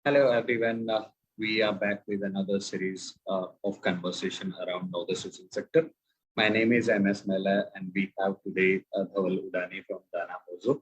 Hello, everyone. We are back with another series of conversation around now the social sector. My name is MS Mela, and we have today Dhaval Udani from Danamojo.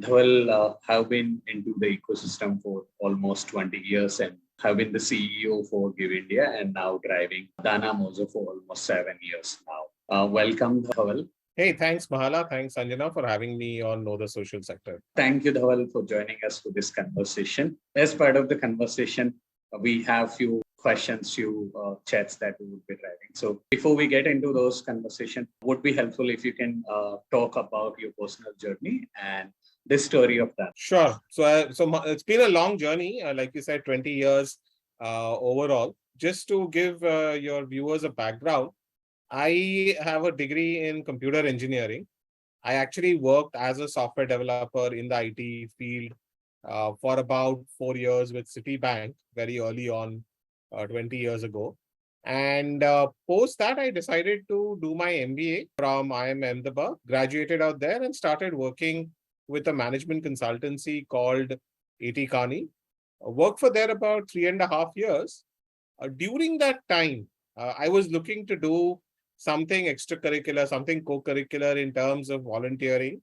Dhaval have been into the ecosystem for almost 20 years and have been the CEO for Give India and now driving Danamojo for almost 7 years now. Welcome, Dhaval. Hey, thanks, Mahala. Thanks, Sanjana, for having me on Know the Social Sector. Thank you, Dhaval, for joining us for this conversation. As part of the conversation, we have few questions, few chats that we would be driving. So before we get into those conversation, would be helpful if you can talk about your personal journey and this story of that. Sure. It's been a long journey, like you said, 20 years overall. Just to give your viewers a background, I have a degree in computer engineering. I actually worked as a software developer in the IT field for about 4 years with Citibank very early on, 20 years ago. And post that, I decided to do my MBA from IIM Ahmedabad, graduated out there and started working with a management consultancy called A.T. Kearney. Worked for there about 3.5 years. During that time, I was looking to do something extracurricular, something co-curricular in terms of volunteering.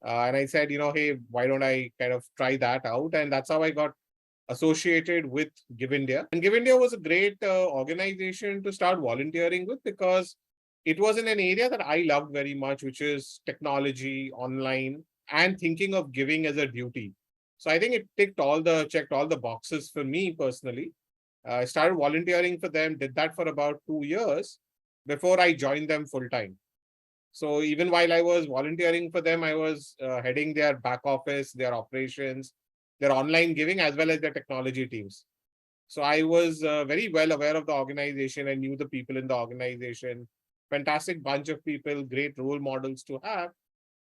And I said, hey, why don't I kind of try that out? And that's how I got associated with Give India. And Give India was a great organization to start volunteering with because it was in an area that I loved very much, which is technology, online, and thinking of giving as a duty. So I think it checked all the boxes for me personally. I started volunteering for them, did that for about 2 years before I joined them full time. So even while I was volunteering for them, I was heading their back office, their operations, their online giving, as well as their technology teams. So I was very well aware of the organization. I knew the people in the organization, fantastic bunch of people, great role models to have.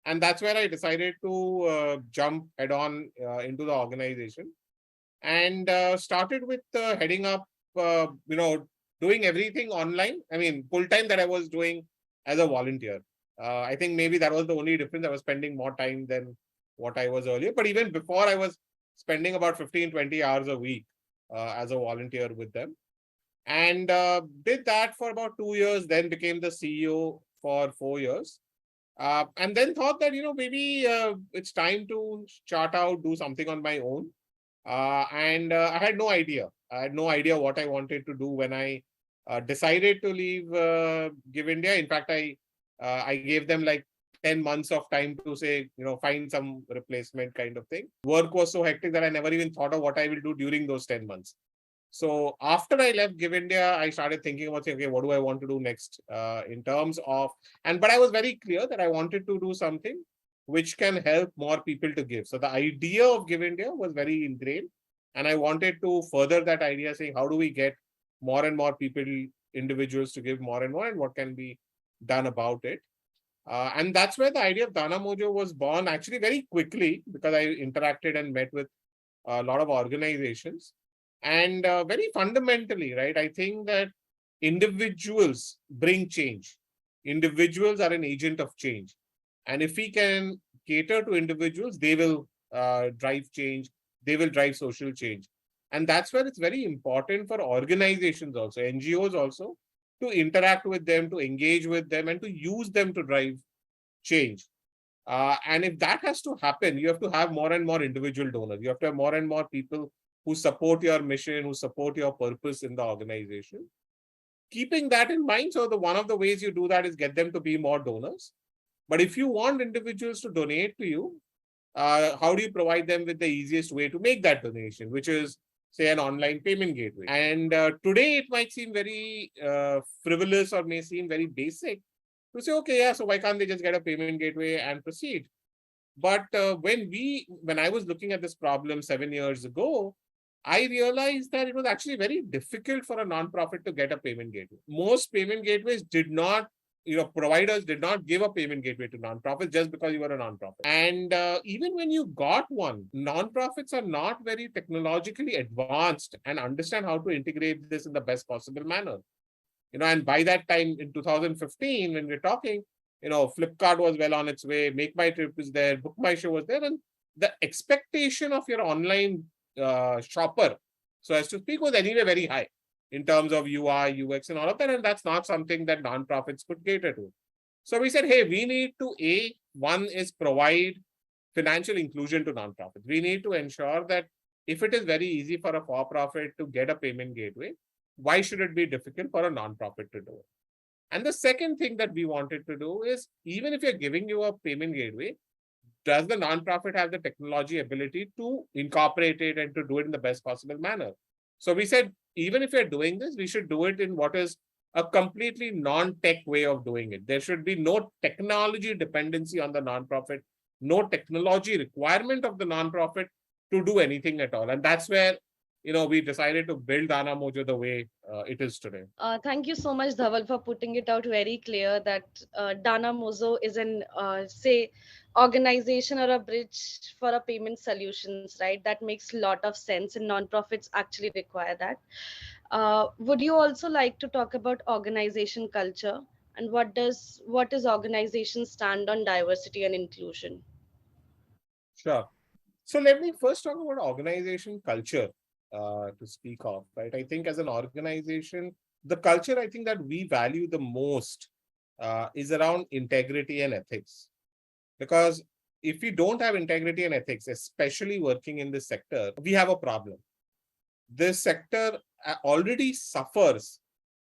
And that's where I decided to jump head on into the organization and started with heading up, doing everything online. I mean, full time that I was doing as a volunteer. I think maybe that was the only difference. I was spending more time than what I was earlier. But even before, I was spending about 15, 20 hours a week as a volunteer with them. And did that for about 2 years, then became the CEO for 4 years. And then thought that, maybe it's time to chart out, do something on my own. And I had no idea. I had no idea what I wanted to do when I decided to leave Give India. In fact, I gave them like 10 months of time to say, find some replacement kind of thing. Work was so hectic that I never even thought of what I will do during those 10 months. So after I left Give India, I started thinking about, okay, what do I want to do next in terms of, but I was very clear that I wanted to do something which can help more people to give. So the idea of Give India was very ingrained. And I wanted to further that idea, saying, how do we get more and more people, individuals to give more and more, and what can be done about it? And that's where the idea of Danamojo was born, actually very quickly, because I interacted and met with a lot of organizations. And very fundamentally, right, I think that individuals bring change. Individuals are an agent of change. And if we can cater to individuals, they will drive change. They will drive social change. And that's where it's very important for organizations also, NGOs also, to interact with them, to engage with them, and to use them to drive change. And if that has to happen, you have to have more and more individual donors. You have to have more and more people who support your mission, who support your purpose in the organization. Keeping that in mind, so one of the ways you do that is get them to be more donors. But if you want individuals to donate to you, how do you provide them with the easiest way to make that donation, which is, say, an online payment gateway? And today it might seem very frivolous or may seem very basic to say, okay, yeah, so why can't they just get a payment gateway and proceed? But when I was looking at this problem 7 years ago, I realized that it was actually very difficult for a nonprofit to get a payment gateway. Most payment gateways did not, providers did not give a payment gateway to nonprofits just because you were a nonprofit. And even when you got one, nonprofits are not very technologically advanced and understand how to integrate this in the best possible manner. And by that time in 2015, when we're talking, Flipkart was well on its way, Make My Trip is there, Book My Show was there, and the expectation of your online shopper so as to speak, was anyway very high in terms of UI, UX, and all of that. And that's not something that nonprofits could cater to. So we said, hey, we need to, one is provide financial inclusion to nonprofits. We need to ensure that if it is very easy for a for-profit to get a payment gateway, why should it be difficult for a nonprofit to do it? And the second thing that we wanted to do is, even if you're giving you a payment gateway, does the nonprofit have the technology ability to incorporate it and to do it in the best possible manner? So we said, even if you're doing this, we should do it in what is a completely non-tech way of doing it. There should be no technology dependency on the nonprofit, no technology requirement of the nonprofit to do anything at all. And that's where, we decided to build Danamojo the way it is today. Thank you so much, Dhaval, for putting it out very clear that Danamojo is an, say, organization or a bridge for a payment solutions, right? That makes a lot of sense, and nonprofits actually require that. Would you also like to talk about organization culture and what is organization stand on diversity and inclusion? Sure. So let me first talk about organization culture to speak of, right? I think as an organization, the culture I think that we value the most is around integrity and ethics. Because if we don't have integrity and ethics, especially working in this sector, we have a problem. This sector already suffers,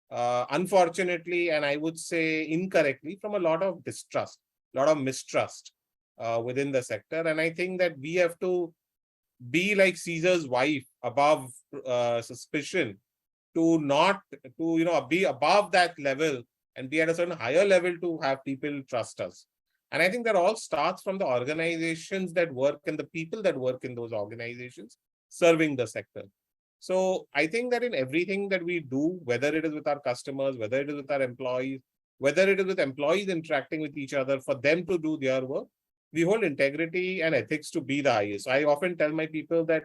unfortunately, and I would say incorrectly, from a lot of distrust, a lot of mistrust within the sector. And I think that we have to be like Caesar's wife, above suspicion, to not to be above that level and be at a certain higher level to have people trust us. And I think that all starts from the organizations that work and the people that work in those organizations serving the sector. So I think that in everything that we do, whether it is with our customers, whether it is with our employees, whether it is with employees interacting with each other for them to do their work, we hold integrity and ethics to be the highest. I often tell my people that,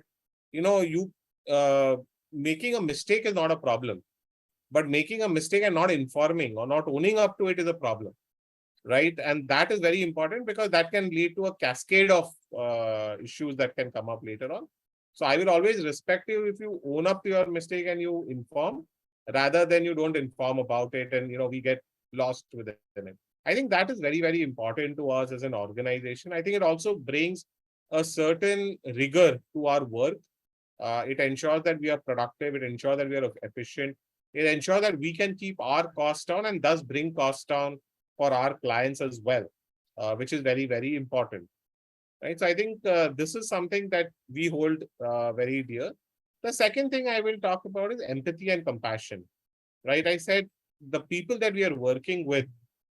making a mistake is not a problem, but making a mistake and not informing or not owning up to it is a problem, right? And that is very important because that can lead to a cascade of issues that can come up later on. So I will always respect you if you own up to your mistake and you inform, rather than you don't inform about it and we get lost within it. I think that is very, very important to us as an organization. I think it also brings a certain rigor to our work. It ensures that we are productive. It ensures that we are efficient. It ensures that we can keep our costs down and thus bring costs down for our clients as well, which is very, very important. Right. So I think this is something that we hold very dear. The second thing I will talk about is empathy and compassion. Right. I said the people that we are working with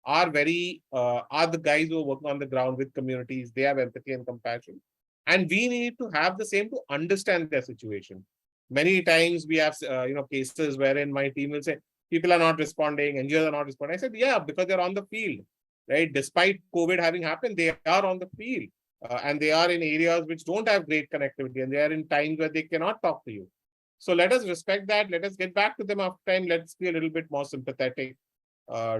are the guys who are working on the ground with communities. They have empathy and compassion. And we need to have the same to understand their situation. Many times we have, cases wherein my team will say, people are not responding, NGOs are not responding. I said, yeah, because they're on the field, right? Despite COVID having happened, they are on the field. And they are in areas which don't have great connectivity, and they are in times where they cannot talk to you. So let us respect that. Let us get back to them after time. Let's be a little bit more sympathetic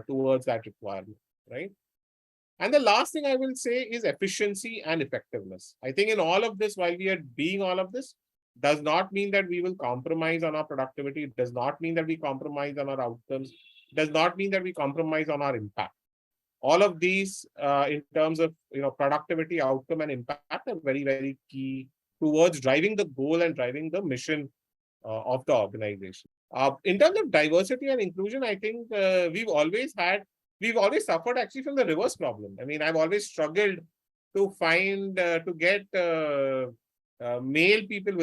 towards that requirement, right? And the last thing I will say is efficiency and effectiveness. I think in all of this, while we are being all of this, does not mean that we will compromise on our productivity. It does not mean that we compromise on our outcomes. It does not mean that we compromise on our impact. All of these in terms of productivity, outcome, and impact are very, very key towards driving the goal and driving the mission of the organization. In terms of diversity and inclusion, I think we've always suffered actually from the reverse problem. I mean, I've always struggled to find to get male people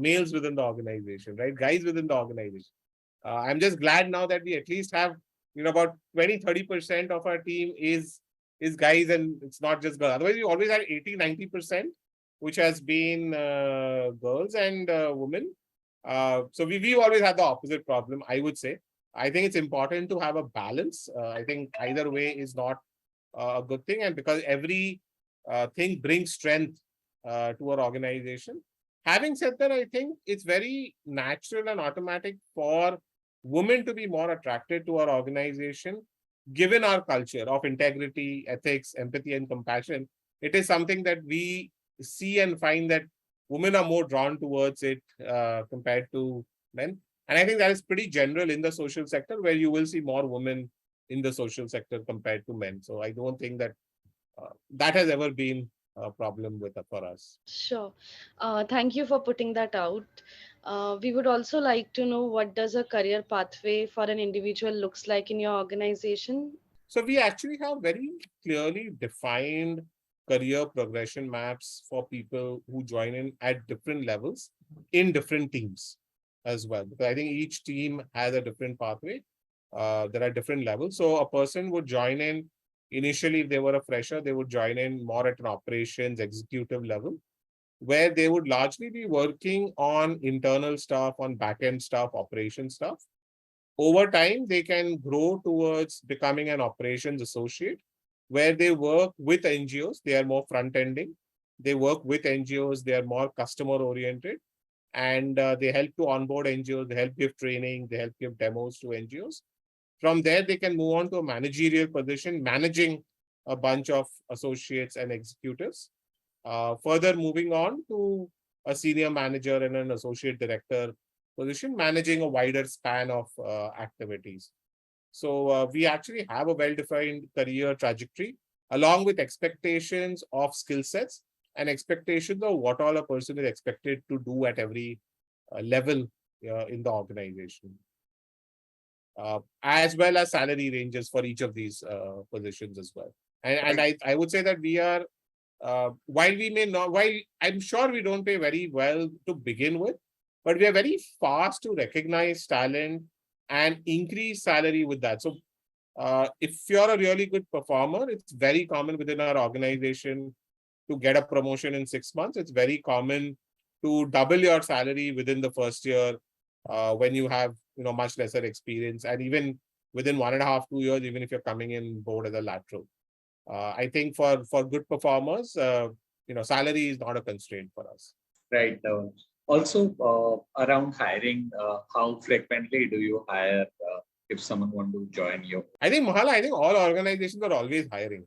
males within the organization, right? Guys within the organization. I'm just glad now that we at least have about 20-30% of our team is guys, and it's not just girls. Otherwise, we always had 80-90%, which has been girls and women. So we always had the opposite problem, I would say. I think it's important to have a balance. I think either way is not a good thing, and because every thing brings strength to our organization. Having said that, I think it's very natural and automatic for women to be more attracted to our organization, given our culture of integrity, ethics, empathy, and compassion. It is something that we see and find that women are more drawn towards it compared to men. And I think that is pretty general in the social sector, where you will see more women in the social sector compared to men. So I don't think that that has ever been a problem for us. Sure. Thank you for putting that out. We would also like to know, what does a career pathway for an individual looks like in your organization? So we actually have very clearly defined career progression maps for people who join in at different levels in different teams as well. Because I think each team has a different pathway. There are different levels. So a person would join in initially, if they were a fresher, they would join in more at an operations executive level, where they would largely be working on internal stuff, on back-end stuff, operation stuff. Over time, they can grow towards becoming an operations associate, where they work with NGOs. They are more front-ending. They work with NGOs. They are more customer-oriented. And they help to onboard NGOs. They help give training. They help give demos to NGOs. From there, they can move on to a managerial position, managing a bunch of associates and executives. Further moving on to a senior manager and an associate director position, managing a wider span of activities. So we actually have a well-defined career trajectory, along with expectations of skill sets and expectations of what all a person is expected to do at every level in the organization, as well as salary ranges for each of these positions as well. And I would say that we are, while we may not, while I'm sure we don't pay very well to begin with, but we are very fast to recognize talent and increase salary with that. So if you're a really good performer, it's very common within our organization to get a promotion in 6 months. It's very common to double your salary within the first year when you have much lesser experience, and even within 1.5, 2 years, even if you're coming in board as a lateral. I think for good performers, salary is not a constraint for us. Right. Also, around hiring, how frequently do you hire if someone want to join you? I think, Mahala, I think all organizations are always hiring,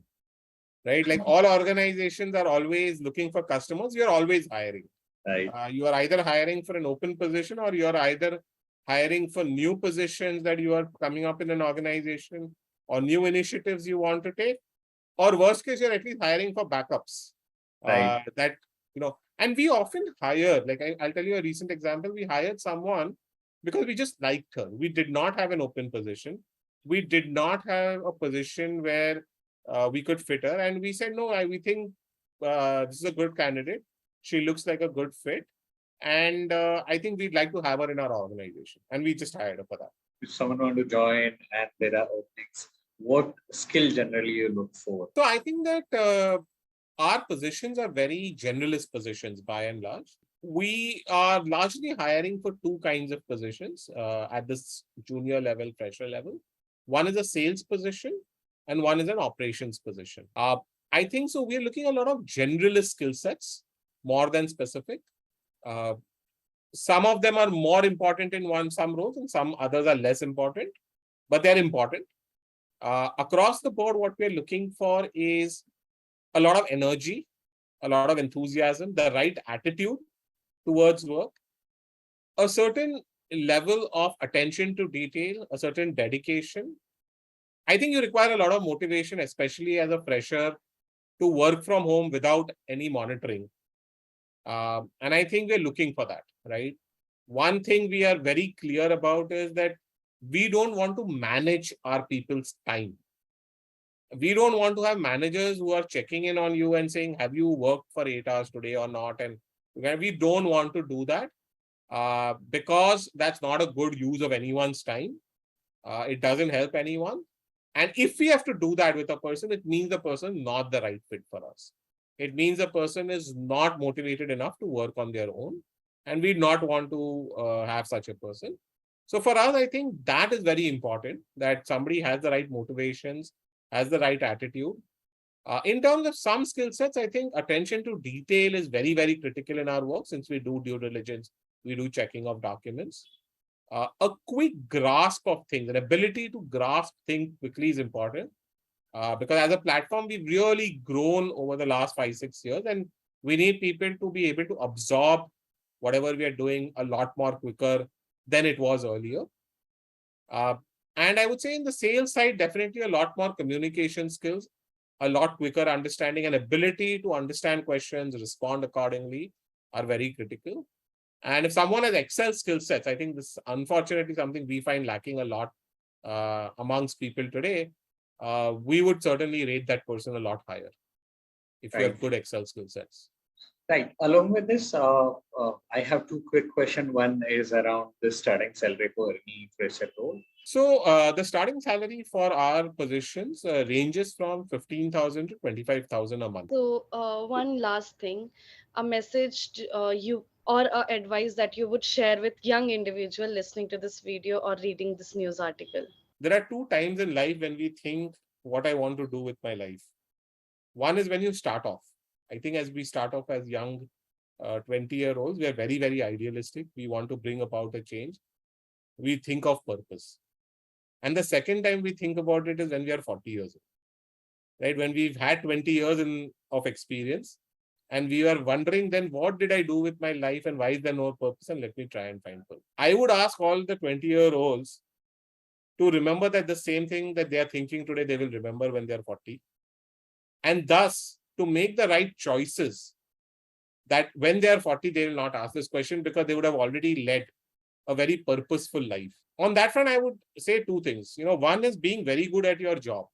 right? Like all organizations are always looking for customers. You're always hiring. Right. You are either hiring for an open position, or you're either hiring for new positions that you are coming up in an organization, or new initiatives you want to take, or worst case, you're at least hiring for backups. Right. And we often hire, like I'll tell you a recent example. We hired someone because we just liked her. We did not have an open position. We did not have a position where we could fit her. And we said, no, we think this is a good candidate. She looks like a good fit. And I think we'd like to have her in our organization. And we just hired her for that. If someone want to join and there are openings, what skill generally you look for? So I think that our positions are very generalist positions by and large. We are largely hiring for two kinds of positions at this junior level, fresher level. One is a sales position and one is an operations position. I think so. We're looking at a lot of generalist skill sets more than specific. Some of them are more important in some roles, and some others are less important, but they're important. Across the board, what we're looking for is a lot of energy, a lot of enthusiasm, the right attitude towards work, a certain level of attention to detail, a certain dedication. I think you require a lot of motivation, especially as a fresher, to work from home without any monitoring. And I think we're looking for that, right? One thing we are very clear about is that we don't want to manage our people's time. We don't want to have managers who are checking in on you and saying, have you worked for 8 hours today or not? And we don't want to do that because that's not a good use of anyone's time. It doesn't help anyone. And if we have to do that with a person, it means the person is not the right fit for us. It means the person is not motivated enough to work on their own. And we not want to have such a person. So for us, I think that is very important, that somebody has the right motivations, has the right attitude. In terms of some skill sets, I think attention to detail is very, very critical in our work. Since we do due diligence, we do checking of documents. A quick grasp of things, an ability to grasp things quickly is important. Because as a platform, we've really grown over the last 5-6 years, and we need people to be able to absorb whatever we are doing a lot more quicker than it was earlier. And I would say in the sales side, definitely a lot more communication skills, a lot quicker understanding and ability to understand questions, respond accordingly are very critical. And if someone has Excel skill sets, I think this unfortunately something we find lacking a lot amongst people today. We would certainly rate that person a lot higher if you have good Excel skill sets. Right. Along with this, I have two quick questions. One is around the starting salary for any fresher role. So the starting salary for our positions ranges from 15,000 to 25,000 a month. So, one last thing, a message you or a advice that you would share with young individual listening to this video or reading this news article. There are two times in life when we think what I want to do with my life. One is when you start off. I think as we start off as young 20-year-olds, we are very, very idealistic. We want to bring about a change. We think of purpose. And the second time we think about it is when we are 40 years old, right? When we've had 20 years of experience and we are wondering then what did I do with my life and why is there no purpose, and let me try and find purpose. I would ask all the 20-year-olds to remember that the same thing that they are thinking today, they will remember when they are 40. And thus to make the right choices that when they are 40, they will not ask this question because they would have already led a very purposeful life. On that front, I would say two things. One is being very good at your job.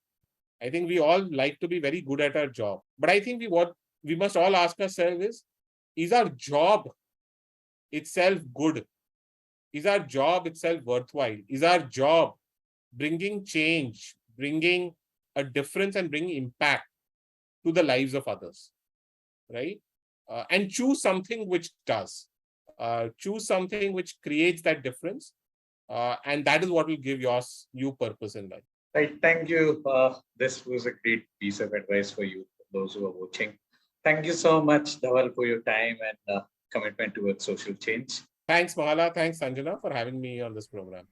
I think we all like to be very good at our job. But I think what we must all ask ourselves is our job itself good? Is our job itself worthwhile? Is our job bringing change, bringing a difference and bringing impact to the lives of others, right? And choose something which does. Choose something which creates that difference. And that is what will give you purpose in life. Right. Thank you. This was a great piece of advice for you, those who are watching. Thank you so much, Dhaval, for your time and commitment towards social change. Thanks, Mahala. Thanks, Sanjana, for having me on this program.